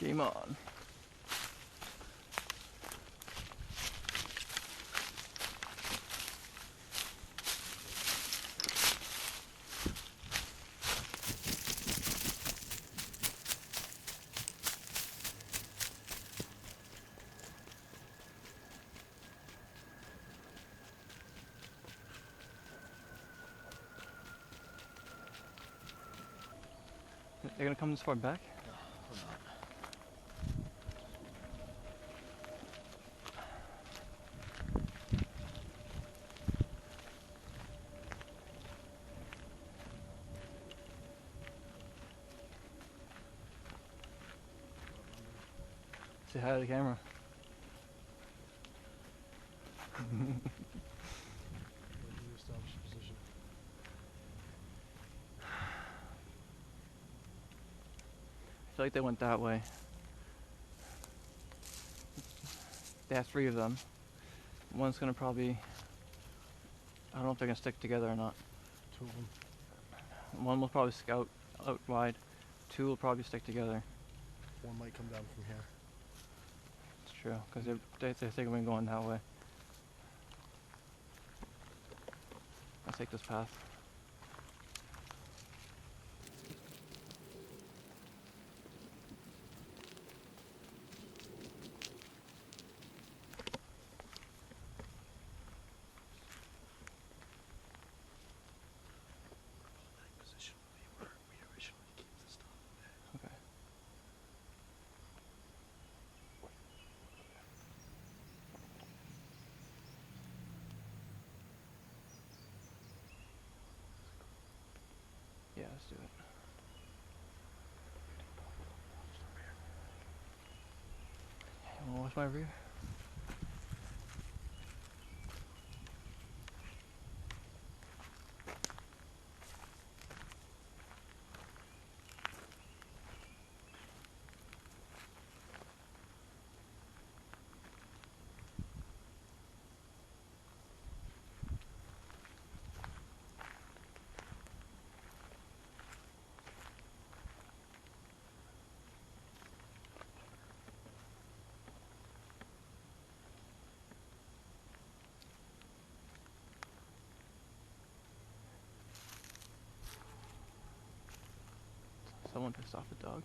Game on. They're gonna come this far back? Say hi to the camera. Establish position. I feel like they went that way. They have 3 of them. One's gonna probably... I don't know if they're gonna stick together or not. 2 of them. One will probably scout out wide. 2 will probably stick together. 1 might come down from here. It's true, because they think we're going that way. Let's take this path. Position where we originally keep the stuff. Okay. Yeah, let's do it. You wanna watch my rear? Someone pissed off a dog.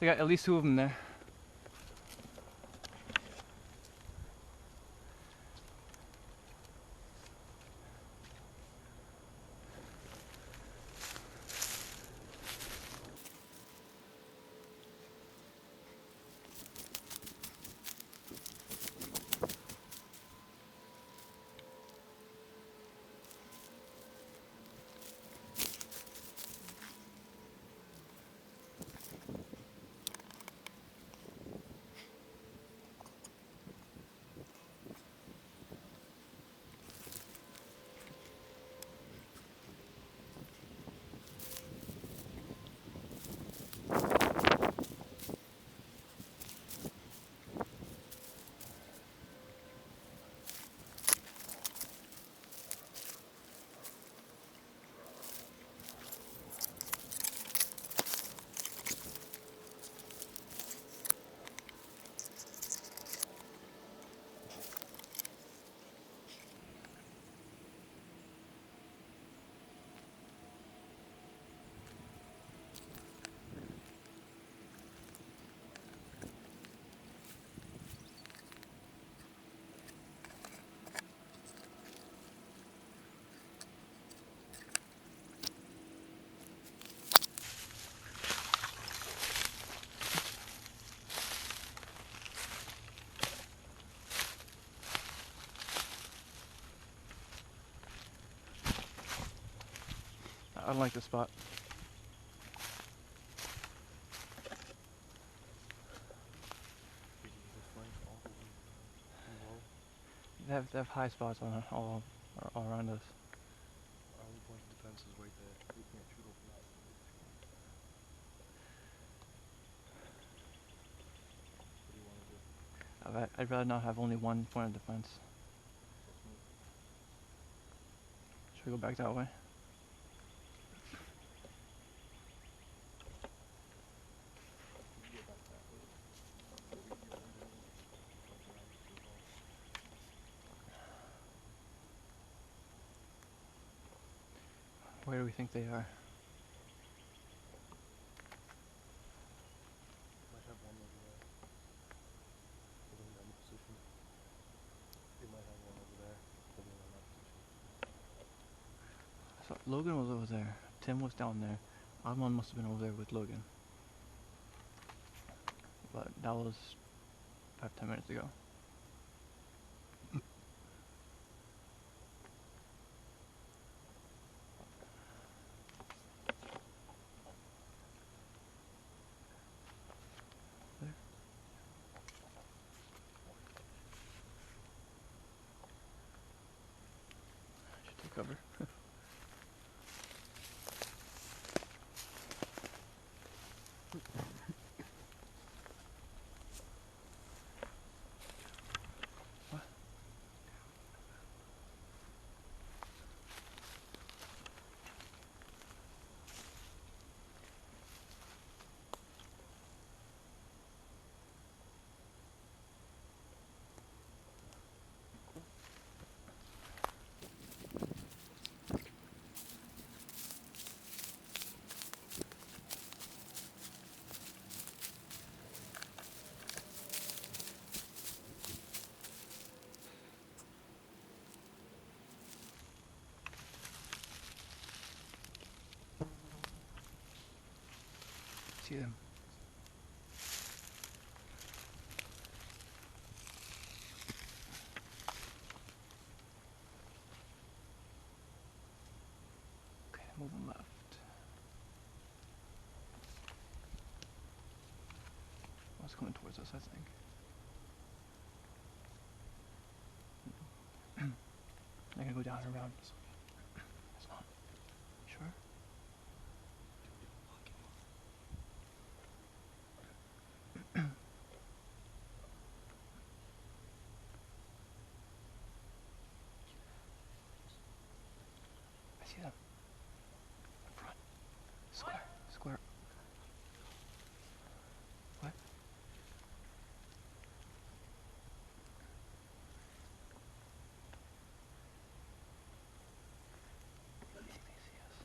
They got at least 2 of them there. I don't like this spot. We can either flank all the way low. They have high spots on all around us. Our only point of defense is right there. We can't shoot over that. What do you want to do? I'd rather not have only one point of defense. Let's move. Should we go back that way? We can get back that way. Or we can get under it. Jump around to the wall. Where do we think they are? Might have one over there. Holding down the position. They might have one over there. Holding down that position. So Logan was over there. Tim was down there. Armand must have been over there with Logan. But that was 5-10 minutes ago. There. I should take cover. See them. Okay, moving left. Oh, it's coming towards us, I think. They're gonna go down and around. It's not. Sure? I see them. In front. Square. Square. What? They see us.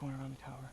going around the tower.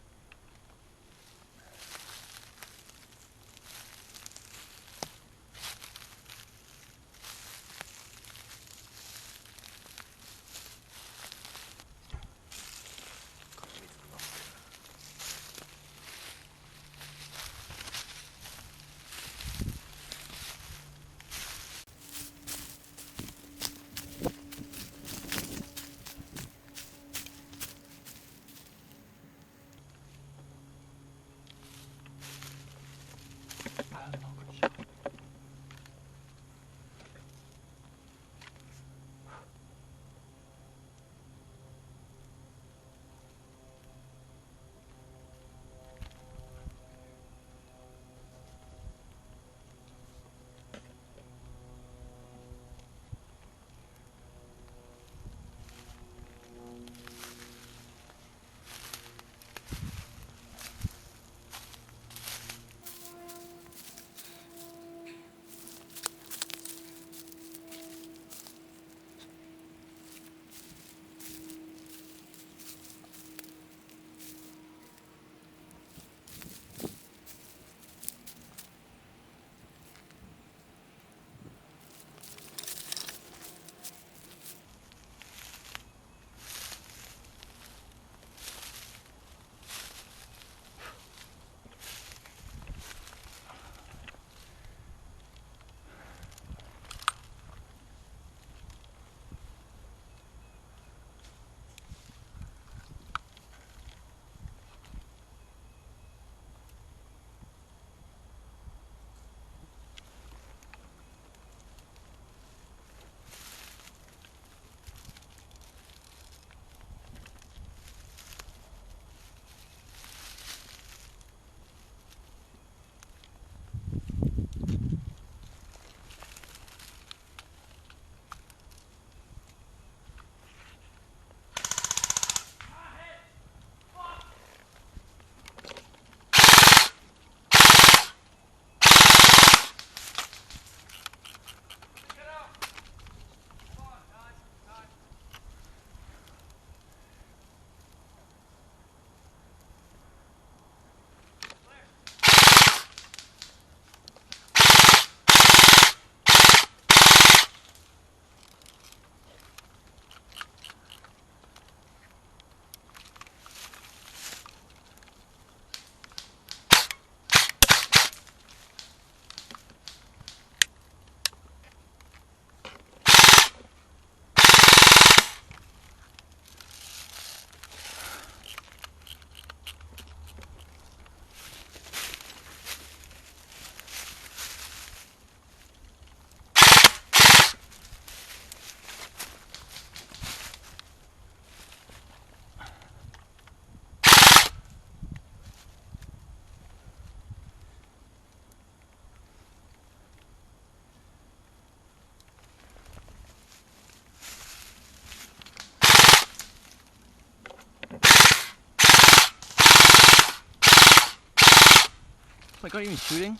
My gun even shooting?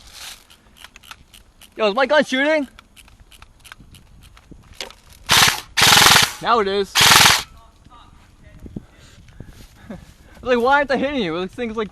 Yo, is my gun shooting? Now it is. Like, why aren't they hitting you? This thing's like...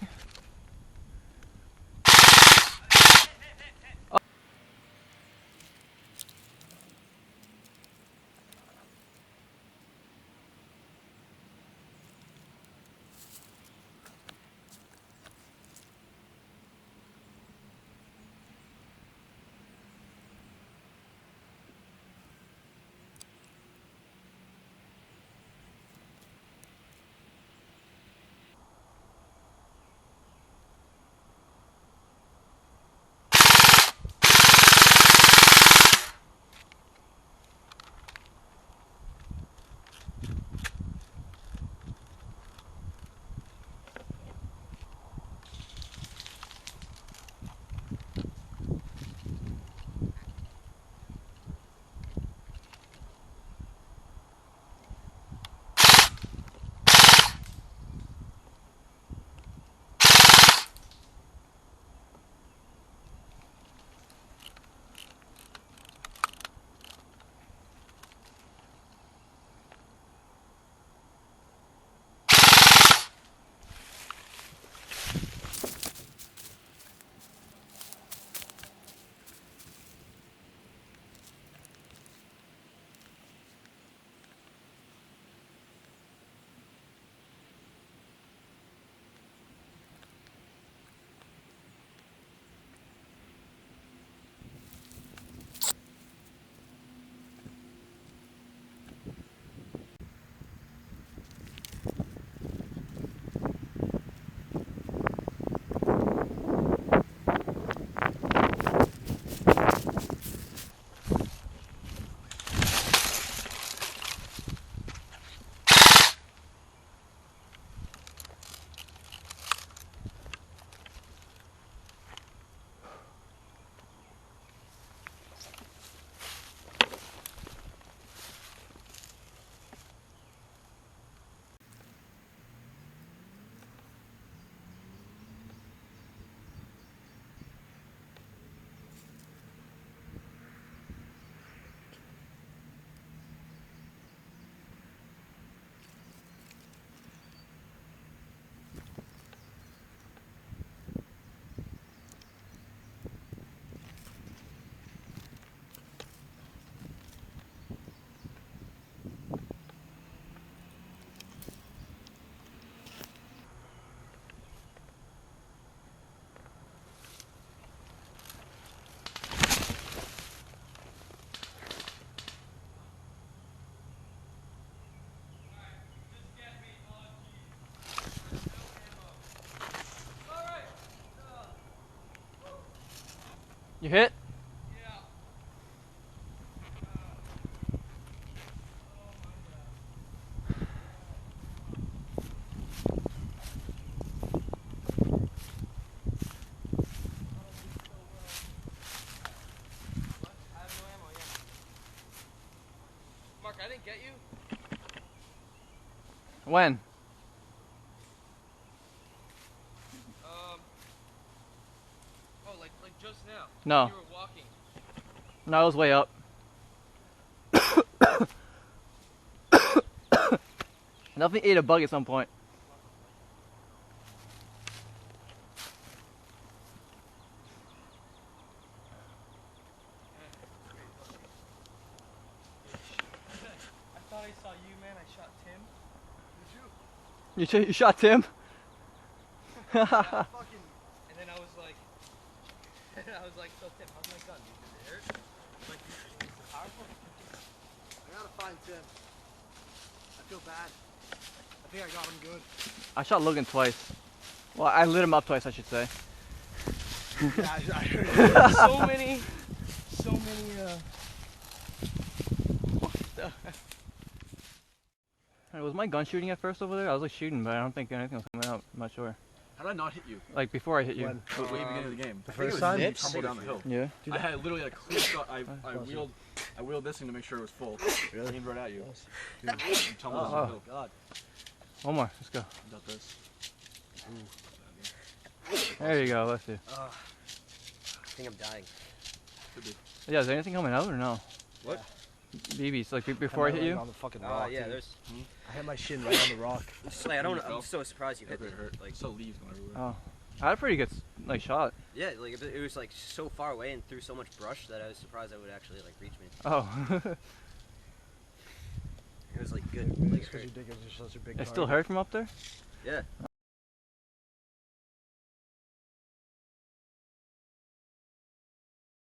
You hit? Mark, I didn't get you. When? Oh, like just now. No. You were walking. No, I was way up. Nothing ate a bug at some point. I thought I saw you, man. I shot Tim. You shot Tim? Yeah, fucking. And then I was like, so Tim, how's my gun? Dude? Does it hurt? Like, is it powerful? I gotta find Tim. I feel bad. I think I got him good. I shot Logan twice. Well, I lit him up twice, I should say. Yeah, I heard. so many. Hey, was my gun shooting at first over there? I was like shooting, but I don't think anything was coming out. I'm not sure. How did I not hit you? Like before I hit you. When? Way beginning of the game. The I think first it was time? you Nips? tumbled down the hill. Yeah. I had literally a clear shot. I Awesome. wheeled this thing to make sure it was full. Really? Aimed right at you. Dude. You tumbled down the hill. God. One more. Let's go. Got this. There you go. Let's see. I think I'm dying. Could be. Yeah, is there anything coming out or no? What? BBs, like before I hit you? On the fucking rock, Yeah, dude. there's. I hit my shin right on the rock. It's like, You I'm fell? so surprised you hit It me. hurt. Like, So leaves going everywhere. Oh. I had a pretty good like shot. yeah, like it was like so far away and through so much brush that I was surprised it would actually like reach me. Oh. It was like good. Maybe Like, it's because your dick is just such a big It still target. hurt from up there? yeah.